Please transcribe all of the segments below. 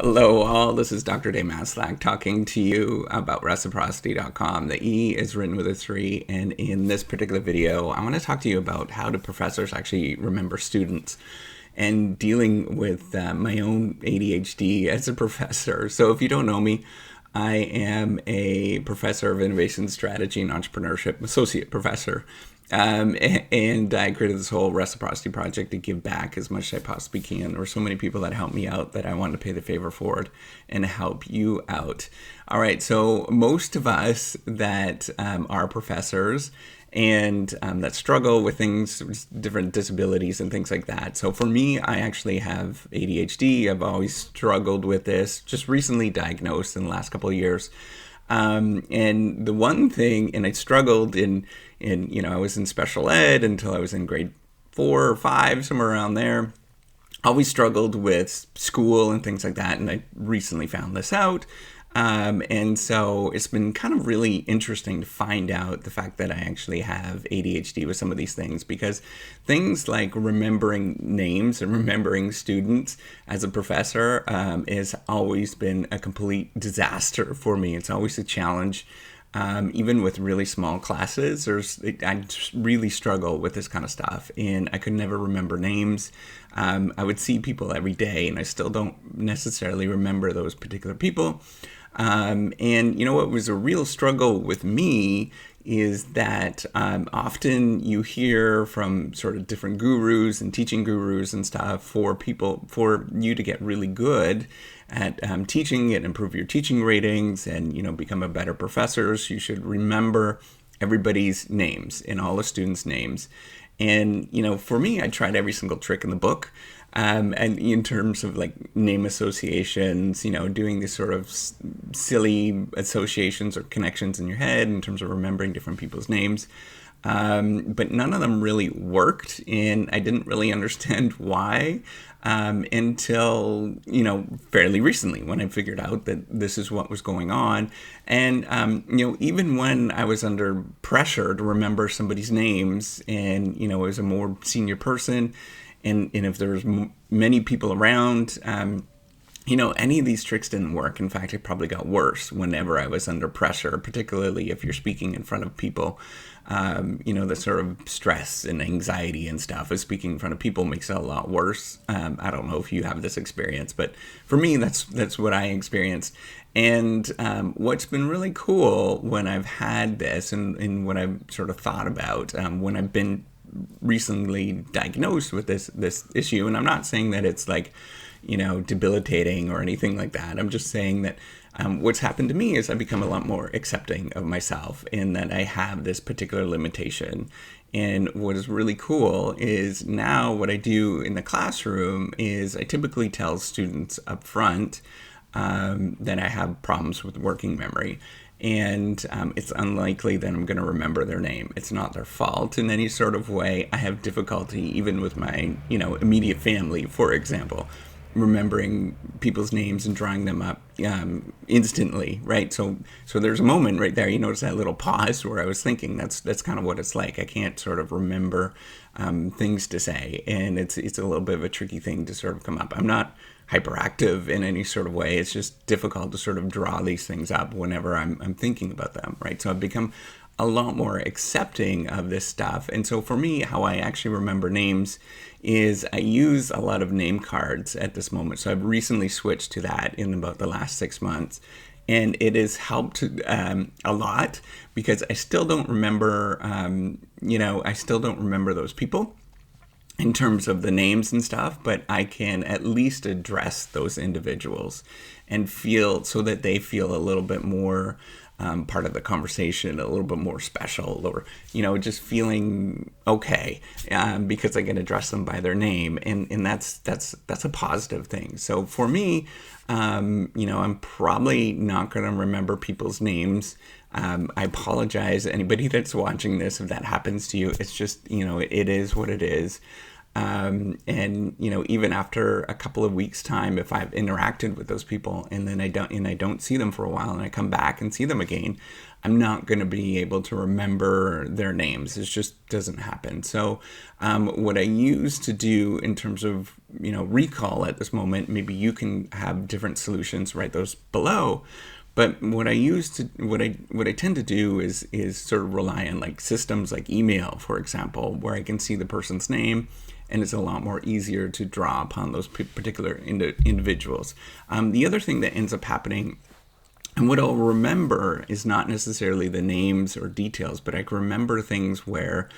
Hello all, this is Dr. Dave Maslach talking to you about reciprocity.com. The E is written with a 3, and in this particular video, I want to talk to you about how do professors actually remember students and dealing with my own ADHD as a professor. So if you don't know me, I am a professor of innovation strategy and entrepreneurship, associate professor. And I created this whole reciprocity project to give back as much as I possibly can. There were so many people that helped me out that I wanted to pay the favor forward and help you out. All right, so most of us that are professors and that struggle with things, different disabilities and things like that. So for me, I actually have ADHD. I've always struggled with this, just recently diagnosed in the last couple of years. And the one thing, and I struggled I was in special ed until I was in grade 4 or 5, somewhere around there. Always struggled with school and things like that. And I recently found this out. And so it's been kind of really interesting to find out the fact that I actually have ADHD with some of these things, because things like remembering names and remembering students as a professor has always been a complete disaster for me. It's always a challenge. Even with really small classes, I just really struggle with this kind of stuff, and I could never remember names. I would see people every day, and I still don't necessarily remember those particular people. And you know what was a real struggle with me is that often you hear from sort of different gurus and teaching gurus and stuff for you to get really good at teaching and improve your teaching ratings and, become a better professor. So you should remember everybody's names and all the students' names. And, for me, I tried every single trick in the book. And in terms of like name associations, doing these sort of silly associations or connections in your head in terms of remembering different people's names. But none of them really worked, and I didn't really understand why until, fairly recently, when I figured out that this is what was going on. And, even when I was under pressure to remember somebody's names and, as a more senior person, and if there was many people around, any of these tricks didn't work. In fact, it probably got worse whenever I was under pressure, particularly if you're speaking in front of people. The sort of stress and anxiety and stuff of speaking in front of people makes it a lot worse. I don't know if you have this experience, but for me, that's what I experienced. And what's been really cool when I've had this and what I've sort of thought about when I've been recently diagnosed with this issue, and I'm not saying that it's like, debilitating or anything like that. I'm just saying that what's happened to me is I've become a lot more accepting of myself in that I have this particular limitation. And what is really cool is now what I do in the classroom is I typically tell students up front that I have problems with working memory. And it's unlikely that I'm going to remember their name. It's not their fault in any sort of way. I have difficulty even with my, immediate family, for example, remembering people's names and drawing them up instantly, right? So there's a moment right there. You notice that little pause where I was thinking. That's kind of what it's like. I can't sort of remember things to say, and it's a little bit of a tricky thing to sort of come up. I'm not hyperactive in any sort of way. It's just difficult to sort of draw these things up whenever I'm thinking about them, right? So I've become a lot more accepting of this stuff. And so for me, how I actually remember names is I use a lot of name cards at this moment. So I've recently switched to that in about the last 6 months. And it has helped a lot because I still don't remember, I still don't remember those people in terms of the names and stuff, but I can at least address those individuals and feel so that they feel a little bit more part of the conversation, a little bit more special, or, just feeling okay because I can address them by their name. And that's a positive thing. So for me, I'm probably not going to remember people's names. I apologize to anybody that's watching this if that happens to you. It's just, it is what it is. And even after a couple of weeks time, if I've interacted with those people and then I don't see them for a while and I come back and see them again, I'm not going to be able to remember their names. It just doesn't happen. So what I use to do in terms of recall at this moment, maybe you can have different solutions, write those below. But what I tend to do is sort of rely on like systems like email, for example, where I can see the person's name, and it's a lot more easier to draw upon those particular individuals. The other thing that ends up happening, and what I'll remember, is not necessarily the names or details, but I can remember things where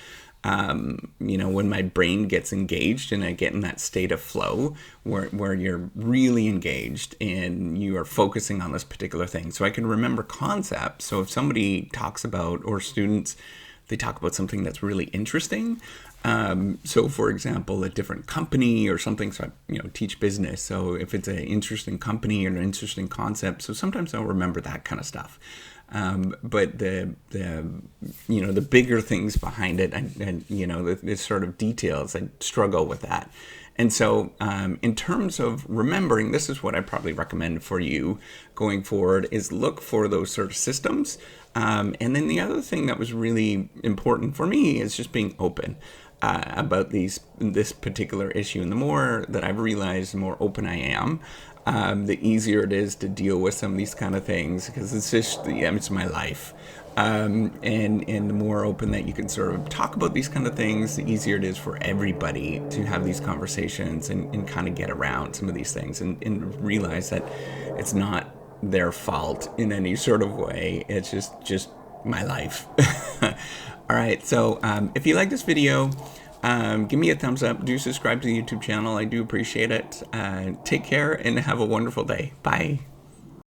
when my brain gets engaged and I get in that state of flow where you're really engaged and you are focusing on this particular thing. So I can remember concepts. So if somebody talks about, or students, they talk about something that's really interesting. So for example, a different company or something, so I teach business. So if it's an interesting company or an interesting concept, so sometimes I'll remember that kind of stuff. But the bigger things behind it and the sort of details, I struggle with that. And so in terms of remembering, this is what I probably recommend for you going forward, is look for those sort of systems. And then the other thing that was really important for me is just being open about this particular issue. And the more that I've realized, the more open I am, the easier it is to deal with some of these kind of things, because it's just, it's my life. And the more open that you can sort of talk about these kind of things, the easier it is for everybody to have these conversations and kind of get around some of these things and realize that it's not their fault in any sort of way. It's just my life. All right. So if you like this video, give me a thumbs up. Do subscribe to the YouTube channel. I do appreciate it. Take care and have a wonderful day. Bye.